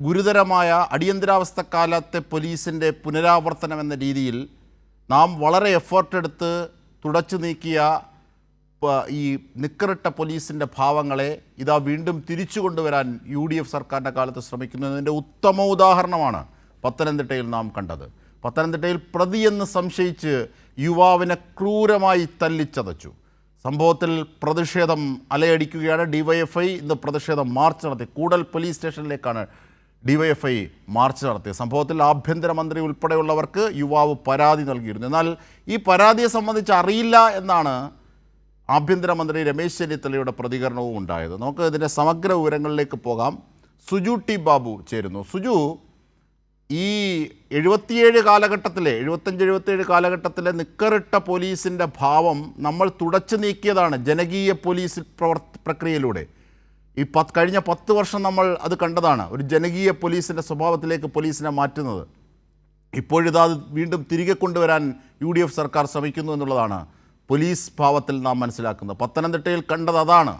ഗുരുതരമായ അടിയന്തരാവസ്ഥ കാലത്തെ പോലീസിൻ്റെ പുനരാവർത്തനം എന്ന രീതിയിൽ നാം വളരെ എഫേർട്ടെടുത്ത് തുടച്ചു നീക്കിയ ഈ നിക്കറിട്ട പോലീസിൻ്റെ ഭാവങ്ങളെ ഇതാ വീണ്ടും തിരിച്ചു കൊണ്ടുവരാൻ UDF സർക്കാരിൻ്റെ കാലത്ത് ശ്രമിക്കുന്നതിൻ്റെ ഉത്തമ ഉദാഹരണമാണ് പത്തനംതിട്ടയിൽ നാം കണ്ടത്. പത്തനംതിട്ടയിൽ പ്രതിയെന്ന് സംശയിച്ച് യുവാവിനെ ക്രൂരമായി തല്ലിച്ചതച്ചു. സംഭവത്തിൽ പ്രതിഷേധം അലയടിക്കുകയാണ്. DYFI ഇന്ന് പ്രതിഷേധം മാർച്ച് നടത്തി. കൂടൽ പോലീസ് സ്റ്റേഷനിലേക്കാണ് DYFI മാർച്ച് നടത്തിയത്. സംഭവത്തിൽ ആഭ്യന്തരമന്ത്രി ഉൾപ്പെടെയുള്ളവർക്ക് യുവാവ് പരാതി നൽകിയിരുന്നു. എന്നാൽ ഈ പരാതിയെ സംബന്ധിച്ച് അറിയില്ല എന്നാണ് ആഭ്യന്തരമന്ത്രി രമേശ് ചെന്നിത്തലയുടെ പ്രതികരണവും ഉണ്ടായത്. നമുക്ക് ഇതിൻ്റെ സമഗ്ര വിവരങ്ങളിലേക്ക് പോകാം. സുജു ടി ബാബു ചേരുന്നു. സുജു, ഈ 75 കാലഘട്ടത്തിലെ നിക്കറിട്ട പോലീസിൻ്റെ ഭാവം നമ്മൾ തുടച്ചു നീക്കിയതാണ് ജനകീയ പോലീസ് പ്രക്രിയയിലൂടെ. ഈ കഴിഞ്ഞ 10 വർഷം നമ്മൾ അത് കണ്ടതാണ്, ഒരു ജനകീയ പോലീസിൻ്റെ സ്വഭാവത്തിലേക്ക് പോലീസിനെ മാറ്റുന്നത്. ഇപ്പോഴിതാ വീണ്ടും തിരികെ കൊണ്ടുവരാൻ UDF സർക്കാർ ശ്രമിക്കുന്നു എന്നുള്ളതാണ് പോലീസ് ഭാവത്തിൽ നാം മനസ്സിലാക്കുന്നത്. പത്തനംതിട്ടയിൽ കണ്ടത് അതാണ്.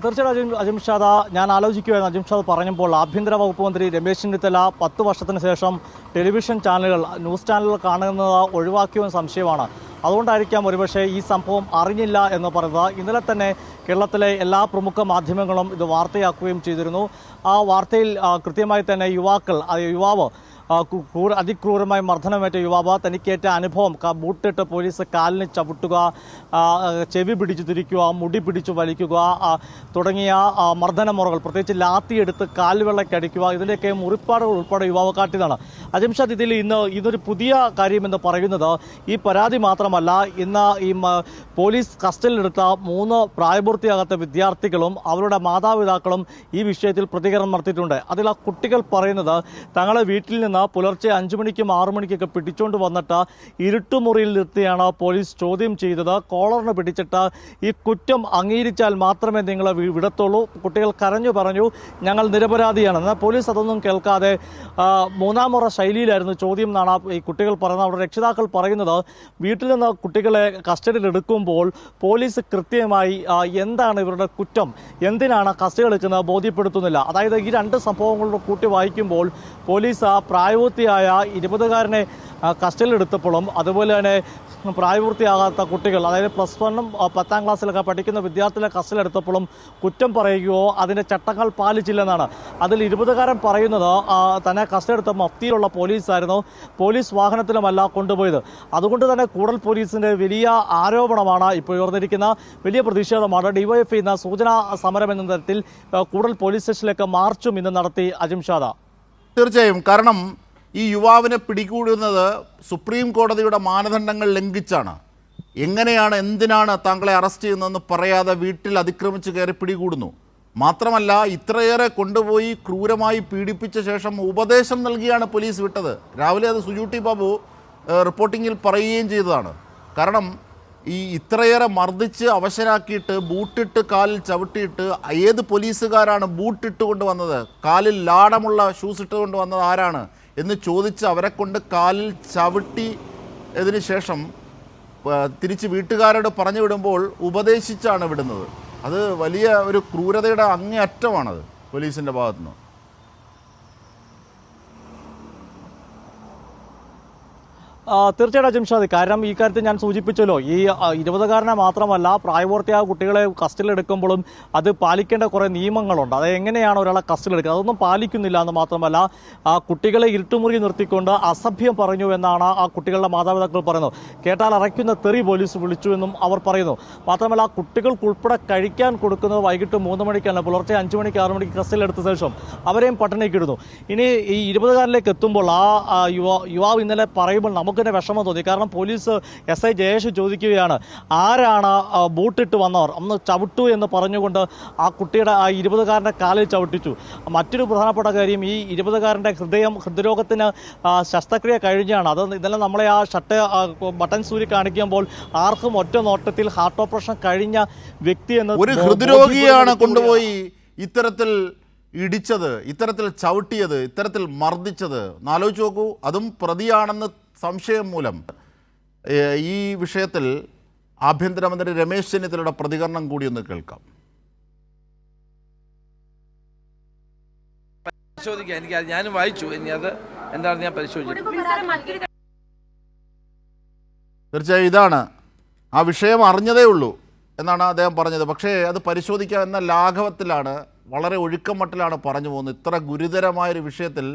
തീർച്ചയായിട്ടും അജിംഷാദ, ഞാൻ ആലോചിക്കുകയായിരുന്നു അജിംഷാദ് പറഞ്ഞപ്പോൾ ആഭ്യന്തര വകുപ്പ് മന്ത്രി രമേശ് ചെന്നിത്തല 10 വർഷത്തിന് ശേഷം ടെലിവിഷൻ ചാനലുകൾ, ന്യൂസ് ചാനലുകൾ കാണുന്നത് ഒഴിവാക്കിയെന്ന് സംശയമാണ്. അതുകൊണ്ടായിരിക്കാം ഒരുപക്ഷെ ഈ സംഭവം അറിഞ്ഞില്ല എന്ന് പറയുന്നത്. ഇന്നലെ തന്നെ കേരളത്തിലെ എല്ലാ പ്രമുഖ മാധ്യമങ്ങളും ഇത് വാർത്തയാക്കുകയും ചെയ്തിരുന്നു. ആ വാർത്തയിൽ കൃത്യമായി തന്നെ യുവാവ് അതിക്രൂരമായി മർദ്ദനമേറ്റ യുവാവ് തനിക്കേറ്റ അനുഭവം, ബൂട്ടിട്ട് പോലീസ് കാലിന് ചവിട്ടുക, ചെവി പിടിച്ചു തിരിക്കുക, മുടി പിടിച്ചു വലിക്കുക തുടങ്ങിയ മർദ്ദനമുറകൾ, പ്രത്യേകിച്ച് ലാത്തിയെടുത്ത് കാൽവെള്ളക്കടിക്കുക, ഇതിൻ്റെയൊക്കെ മുറിപ്പാടുകൾ ഉൾപ്പെടെ യുവാവ് കാട്ടിയതാണ്. അജിംഷാദ്, ഇതൊരു പുതിയ കാര്യമെന്ന് പറയുന്നത് ഈ പരാതി മാത്രമല്ല, ഇന്ന് ഈ പോലീസ് കസ്റ്റഡിയിലെടുത്ത 3 പ്രായപൂർത്തിയാകാത്ത വിദ്യാർത്ഥികളും അവരുടെ മാതാപിതാക്കളും ഈ വിഷയത്തിൽ പ്രതികരണം നടത്തിയിട്ടുണ്ട്. അതിൽ ആ കുട്ടികൾ പറയുന്നത് തങ്ങളെ വീട്ടിൽ നിന്ന് പുലർച്ചെ 5 മണിക്കും 6 മണിക്കൊക്കെ പിടിച്ചുകൊണ്ട് വന്നിട്ട് ഇരുട്ടുമുറിയിൽ നിർത്തിയാണ് പോലീസ് ചോദ്യം ചെയ്തത്. കോളറിന് പിടിച്ചിട്ട് ഈ കുറ്റം അംഗീകരിച്ചാൽ മാത്രമേ നിങ്ങളെ വിടത്തുള്ളൂ. കുട്ടികൾ കരഞ്ഞു പറഞ്ഞു ഞങ്ങൾ നിരപരാധിയാണ്. എന്നാൽ പോലീസ് അതൊന്നും കേൾക്കാതെ 3ാം മുറ ശൈലിയിലായിരുന്നു ചോദ്യം എന്നാണ് ഈ കുട്ടികൾ പറയുന്നത്. അവരുടെ രക്ഷിതാക്കൾ പറയുന്നത് വീട്ടിൽ നിന്ന് കുട്ടികളെ കസ്റ്റഡിയിൽ എടുക്കുമ്പോൾ പോലീസ് കൃത്യമായി എന്താണ് ഇവരുടെ കുറ്റം, എന്തിനാണ് കസ്റ്റഡി എടുക്കുന്നത് ബോധ്യപ്പെടുത്തുന്നില്ല. അതായത് ഈ 2 സംഭവങ്ങളുടെ കൂട്ടി വായിക്കുമ്പോൾ പോലീസ് പ്രായപൂർത്തിയായ 20കാരനെ കസ്റ്റഡിയിലെടുത്തപ്പോഴും അതുപോലെ തന്നെ പ്രായപൂർത്തിയാകാത്ത കുട്ടികൾ, അതായത് +1ഉം 10ാം ക്ലാസ്സിലൊക്കെ പഠിക്കുന്ന വിദ്യാർത്ഥികളെ കസ്റ്റഡിയിലെടുത്തപ്പോഴും കുറ്റം പറയുകയോ അതിൻ്റെ ചട്ടങ്ങൾ പാലിച്ചില്ലെന്നാണ്. അതിൽ 20കാരൻ പറയുന്നത് തന്നെ കസ്റ്റഡിയെടുത്ത മഫ്തിയിലുള്ള പോലീസായിരുന്നു, പോലീസ് വാഹനത്തിലുമല്ല കൊണ്ടുപോയത്. അതുകൊണ്ട് തന്നെ കൂടൽ പോലീസിൻ്റെ വലിയ ആരോപണമാണ് ഇപ്പോൾ ഉയർന്നിരിക്കുന്ന വലിയ പ്രതിഷേധമാണ്. DYFI ഇന്ന് സൂചനാ സമരം എന്ന തരത്തിൽ കൂടൽ പോലീസ് സ്റ്റേഷനിലേക്ക് മാർച്ചും ഇന്ന് നടത്തി. അജിംഷാദ, തീർച്ചയായും, കാരണം ഈ യുവാവിനെ പിടികൂടുന്നത് സുപ്രീം കോടതിയുടെ മാനദണ്ഡങ്ങൾ ലംഘിച്ചാണ്. എങ്ങനെയാണ്, എന്തിനാണ് താങ്കളെ അറസ്റ്റ് ചെയ്യുന്നതെന്ന് പറയാതെ വീട്ടിൽ അതിക്രമിച്ച് കയറി പിടികൂടുന്നു. മാത്രമല്ല ഇത്രയേറെ കൊണ്ടുപോയി ക്രൂരമായി പീഡിപ്പിച്ച ശേഷം ഉപദേശം നൽകിയാണ് പോലീസ് വിട്ടത്. രാവിലെ അത് സുജു ടി ബാബു റിപ്പോർട്ടിങ്ങിൽ പറയുകയും ചെയ്തതാണ്. കാരണം ഈ ഇത്രയേറെ മർദ്ദിച്ച് അവശരാക്കിയിട്ട് ബൂട്ടിട്ട് കാലിൽ ചവിട്ടിയിട്ട് ഏത് പോലീസുകാരാണ് ബൂട്ടിട്ട് കൊണ്ടുവന്നത്, കാലിൽ ലാടമുള്ള ഷൂസ് ഇട്ട് കൊണ്ടുവന്നത് ആരാണ് എന്ന് ചോദിച്ച് അവരെ കൊണ്ട് കാലിൽ ചവിട്ടിയതിന് ശേഷം തിരിച്ച് വീട്ടുകാരോട് പറഞ്ഞു വിടുമ്പോൾ ഉപദേശിച്ചാണ് വിടുന്നത്. അത് വലിയ ഒരു ക്രൂരതയുടെ അങ്ങേയറ്റമാണത് പോലീസിൻ്റെ ഭാഗത്തുനിന്ന്. തീർച്ചയായിട്ടും അജിംഷാദ്, കാരണം ഈ കാര്യത്തിൽ ഞാൻ സൂചിപ്പിച്ചല്ലോ, ഈ 20കാരനെ മാത്രമല്ല പ്രായപൂർത്തിയായ കുട്ടികളെ കസ്റ്റഡിയിലെടുക്കുമ്പോഴും അത് പാലിക്കേണ്ട കുറേ നിയമങ്ങളുണ്ട്. അത് എങ്ങനെയാണ് ഒരാളെ കസ്റ്റഡിയിലെടുക്കുക, അതൊന്നും പാലിക്കുന്നില്ല എന്ന് മാത്രമല്ല കുട്ടികളെ ഇരുട്ടുമുറി നിർത്തിക്കൊണ്ട് അസഭ്യം പറഞ്ഞു എന്നാണ് ആ കുട്ടികളുടെ മാതാപിതാക്കൾ പറയുന്നത്. കേട്ടാൽ അറയ്ക്കുന്ന തെറി പോലീസ് വിളിച്ചു എന്നും അവർ പറയുന്നു. മാത്രമല്ല കുട്ടികൾക്കുൾപ്പെടെ കഴിക്കാൻ കൊടുക്കുന്നത് വൈകിട്ട് 3 മണിക്കാണ്, പുലർച്ചെ 5 മണിക്ക് 6 മണിക്ക് കസ്റ്റഡിയിലെടുത്ത ശേഷം അവരെയും പട്ടിണിക്ക് ഇടുന്നു. ഇനി ഈ 20കാരിലേക്ക് എത്തുമ്പോൾ യുവാവ് ഇന്നലെ പറയുമ്പോൾ നമുക്ക് തന്നെ വിഷമം തോന്നി. കാരണം പോലീസ് SI ജയേഷ് ചോദിക്കുകയാണ് ആരാണ് ബൂട്ടിട്ട് വന്നവർ, അന്ന് ചവിട്ടു എന്ന് പറഞ്ഞുകൊണ്ട് ആ കുട്ടിയുടെ ആ 20കാരൻ്റെ കാലിൽ ചവിട്ടിച്ചു. മറ്റൊരു പ്രധാനപ്പെട്ട കാര്യം, ഈ 20കാരൻ്റെ ഹൃദ്രോഗത്തിന് ശസ്ത്രക്രിയ കഴിഞ്ഞാണ്. അത് ഇന്നലെ നമ്മളെ ആ ബട്ടൺ സൂര്യ കാണിക്കുമ്പോൾ ആർക്കും ഒറ്റ നോട്ടത്തിൽ ഹാർട്ട് ഓപ്പറേഷൻ കഴിഞ്ഞ വ്യക്തി എന്ന് ഒരു ഹൃദ്രോഗിയാണ് കൊണ്ടുപോയി ഇത്തരത്തിൽ ഇടിച്ചത്, ഇത്തരത്തിൽ ചവിട്ടിയത്, ഇത്തരത്തിൽ മർദ്ദിച്ചത്. ആലോചിച്ച് നോക്കൂ. അതും പ്രതിയാണെന്ന് സംശയം മൂലം. ഈ വിഷയത്തിൽ ആഭ്യന്തരമന്ത്രി രമേശ് ചെന്നിത്തലയുടെ പ്രതികരണം കൂടി ഒന്ന് കേൾക്കാം. പരിശോധിക്കാം, എനിക്ക് ഞാനും വായിച്ചു, ഇനി അത് എന്താണെന്ന് ഞാൻ പരിശോധിച്ചു. തീർച്ചയായും ഇതാണ് ആ വിഷയം അറിഞ്ഞതേ ഉള്ളൂ എന്നാണ് അദ്ദേഹം പറഞ്ഞത്. പക്ഷേ അത് പരിശോധിക്കാം എന്ന ലാഘവത്തിലാണ്, വളരെ ഒഴുക്കം മട്ടിലാണ് പറഞ്ഞു പോകുന്നത്. ഇത്ര ഗുരുതരമായൊരു വിഷയത്തിൽ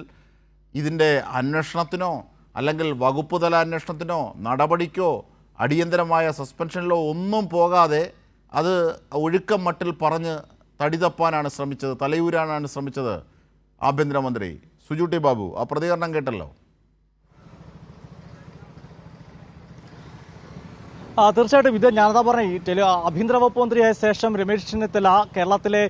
ഇതിൻ്റെ അന്വേഷണത്തിനോ അല്ലെങ്കിൽ വകുപ്പ് തല അന്വേഷണത്തിനോ നടപടിക്കോ അടിയന്തരമായ സസ്പെൻഷനിലോ ഒന്നും പോകാതെ അത് ഒഴുക്കം മട്ടിൽ പറഞ്ഞ് തടി തപ്പാനാണ് ശ്രമിച്ചത്, തലയൂരാനാണ് ശ്രമിച്ചത് ആഭ്യന്തരമന്ത്രി. സുജു ടി ബാബു, ആ പ്രതികരണം കേട്ടല്ലോ. തീർച്ചയായിട്ടും ഇത് ഞാനതാ പറഞ്ഞ ആഭ്യന്തര വകുപ്പ് മന്ത്രിയായ ശേഷം രമേശ് ചെന്നിത്തല കേരളത്തിലെ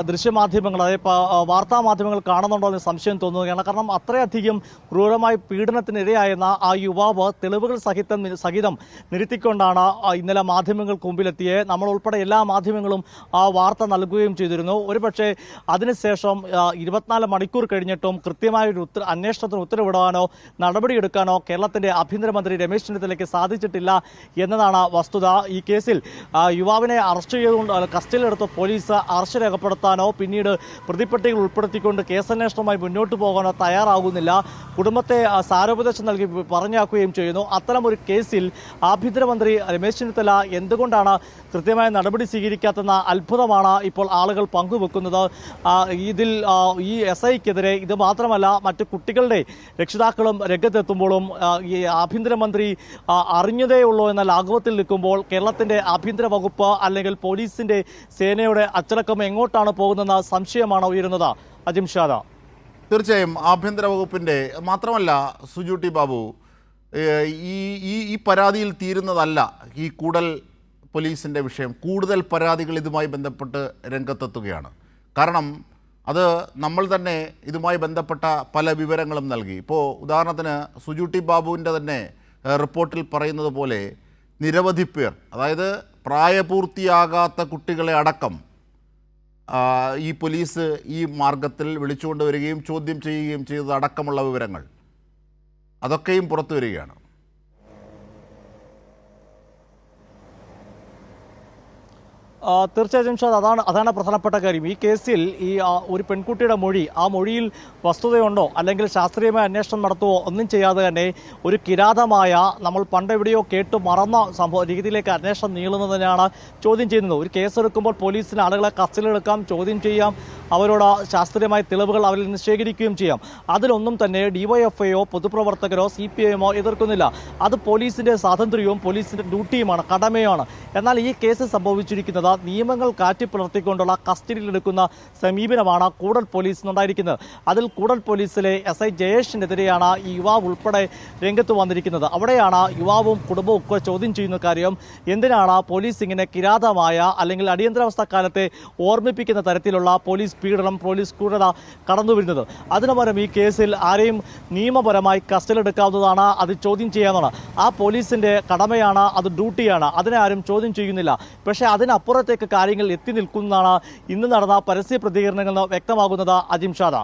ദൃശ്യമാധ്യമങ്ങൾ, അതായത് വാർത്താ മാധ്യമങ്ങൾ കാണുന്നുണ്ടോ എന്ന് സംശയം തോന്നുകയാണ്. കാരണം അത്രയധികം ക്രൂരമായി പീഡനത്തിനിരയായിരുന്ന ആ യുവാവ് തെളിവുകൾ സഹിതം നിരത്തിക്കൊണ്ടാണ് ഇന്നലെ മാധ്യമങ്ങൾക്ക് മുമ്പിലെത്തിയത്. നമ്മൾ ഉൾപ്പെടെ എല്ലാ മാധ്യമങ്ങളും ആ വാർത്ത നൽകുകയും ചെയ്തിരുന്നു. ഒരുപക്ഷെ അതിനുശേഷം 24 മണിക്കൂർ കഴിഞ്ഞിട്ടും കൃത്യമായൊരു അന്വേഷണത്തിന് ഉത്തരവിടാനോ നടപടിയെടുക്കാനോ കേരളത്തിന്റെ ആഭ്യന്തരമന്ത്രി രമേശ് ചെന്നിത്തലയ്ക്ക് സാധിച്ചിട്ടില്ല എന്നതാണ് വസ്തുത. ഈ കേസിൽ യുവാവിനെ അറസ്റ്റ് ചെയ്തുകൊണ്ട് കസ്റ്റഡിയിലെടുത്ത പോലീസ് അറസ്റ്റ് രേഖപ്പെടുത്താനോ പിന്നീട് പ്രതിപ്പട്ടികകൾ ഉൾപ്പെടുത്തിക്കൊണ്ട് കേസന്വേഷണവുമായി മുന്നോട്ട് പോകാനോ തയ്യാറാകുന്നില്ല. കുടുംബത്തെ സാരോപദേശം നൽകി പറഞ്ഞാക്കുകയും ചെയ്യുന്നു. അത്തരമൊരു കേസിൽ ആഭ്യന്തരമന്ത്രി രമേശ് ചെന്നിത്തല എന്തുകൊണ്ടാണ് കൃത്യമായ നടപടി സ്വീകരിക്കാത്തെന്ന അത്ഭുതമാണ് ഇപ്പോൾ ആളുകൾ പങ്കുവെക്കുന്നത്. ഇതിൽ ഈ SIക്കെതിരെ ഇത് മാത്രമല്ല മറ്റു കുട്ടികളുടെ രക്ഷിതാക്കളും രംഗത്തെത്തുമ്പോഴും ഈ ആഭ്യന്തരമന്ത്രി അറിഞ്ഞതേ ഉള്ളൂ എന്ന ലാഘവത്തിൽ നിൽക്കുമ്പോൾ കേരളത്തിന്റെ ആഭ്യന്തര വകുപ്പ് അല്ലെങ്കിൽ പോലീസിന്റെ സേനയുടെ അച്ചടക്കം എങ്ങോട്ടാണ് പോകുന്നതെന്ന സംശയമാണ് ഉയരുന്നത്. അജിംഷാദ, തീർച്ചയായും ആഭ്യന്തര വകുപ്പിൻ്റെ മാത്രമല്ല സുജു ടി ബാബു, ഈ പരാതിയിൽ തീരുന്നതല്ല ഈ കൂടൽ പോലീസിൻ്റെ വിഷയം. കൂടുതൽ പരാതികൾ ഇതുമായി ബന്ധപ്പെട്ട് രംഗത്തെത്തുകയാണ്. കാരണം അത് നമ്മൾ തന്നെ ഇതുമായി ബന്ധപ്പെട്ട പല വിവരങ്ങളും നൽകി. ഇപ്പോൾ ഉദാഹരണത്തിന് സുജു ടി ബാബുവിൻ്റെ തന്നെ റിപ്പോർട്ടിൽ പറയുന്നത് പോലെ നിരവധി പേർ, അതായത് പ്രായപൂർത്തിയാകാത്ത കുട്ടികളെ അടക്കം ഈ പോലീസ് ഈ മാർഗത്തിൽ വിളിച്ചുകൊണ്ടുവരികയും ചോദ്യം ചെയ്യുകയും ചെയ്തത് അടക്കമുള്ള വിവരങ്ങൾ അതൊക്കെയും പുറത്തു വരികയാണ്. തീർച്ചയായും അതാണ് പ്രധാനപ്പെട്ട കാര്യം. ഈ കേസിൽ ഈ ഒരു പെൺകുട്ടിയുടെ മൊഴി, ആ മൊഴിയിൽ വസ്തുതയുണ്ടോ അല്ലെങ്കിൽ ശാസ്ത്രീയമായ അന്വേഷണം നടത്തുവോ ഒന്നും ചെയ്യാതെ തന്നെ ഒരു കിരാതമായ, നമ്മൾ പണ്ടെവിടെയോ കേട്ടു മറന്ന രീതിയിലേക്ക് അന്വേഷണം നീളുന്നതിനാണ് ചോദ്യം ചെയ്യുന്നത്. ഒരു കേസെടുക്കുമ്പോൾ പോലീസിന് ആളുകളെ കസ്റ്റഡിയിലെടുക്കാം, ചോദ്യം ചെയ്യാം, അവരോട് ശാസ്ത്രീയമായ തെളിവുകൾ അവരിൽ നിന്ന് ശേഖരിക്കുകയും ചെയ്യാം. അതിലൊന്നും തന്നെ DYFIയോ പൊതുപ്രവർത്തകരോ CPIഎമ്മോ എതിർക്കുന്നില്ല. അത് പോലീസിന്റെ സ്വാതന്ത്ര്യവും പോലീസിന്റെ ഡ്യൂട്ടിയുമാണ്, കടമയാണ്. എന്നാൽ ഈ കേസ് സംഭവിച്ചിരിക്കുന്നത് നിയമങ്ങൾ കാറ്റിപ്പുലർത്തിക്കൊണ്ടുള്ള കസ്റ്റഡിയിലെടുക്കുന്ന സമീപനമാണ് കൂടൽ പോലീസിനുണ്ടായിരിക്കുന്നത്. അതിൽ കൂടൽ പോലീസിലെ SI ജയേഷിനെതിരെയാണ് ഈ യുവാവ് ഉൾപ്പെടെ രംഗത്ത് വന്നിരിക്കുന്നത്. അവിടെയാണ് യുവാവും കുടുംബവും ഒക്കെ ചോദ്യം ചെയ്യുന്ന കാര്യം, എന്തിനാണ് പോലീസ് ഇങ്ങനെ കിരാതമായ അല്ലെങ്കിൽ അടിയന്തരാവസ്ഥ കാലത്തെ ഓർമ്മിപ്പിക്കുന്ന തരത്തിലുള്ള പോലീസ് പീഡനം, പോലീസ് ക്രൂരത കടന്നുവരുന്നത്. അതിനു പകരം ഈ കേസിൽ ആരെയും നിയമപരമായി കസ്റ്റഡിയിലെടുക്കാവുന്നതാണ്, അത് ചോദ്യം ചെയ്യാവുന്നതാണ്. ആ പോലീസിന്റെ കടമയാണ്, അത് ഡ്യൂട്ടിയാണ്, അതിനെ ആരും ചോദ്യം ചെയ്യുന്നില്ല. പക്ഷേ അതിനപ്പുറത്തേക്ക് കാര്യങ്ങൾ എത്തി നിൽക്കുന്നതാണ് ഇന്ന് നടന്ന പരസ്യ പ്രതികരണങ്ങൾ വ്യക്തമാകുന്നത്. അജിംഷാദ.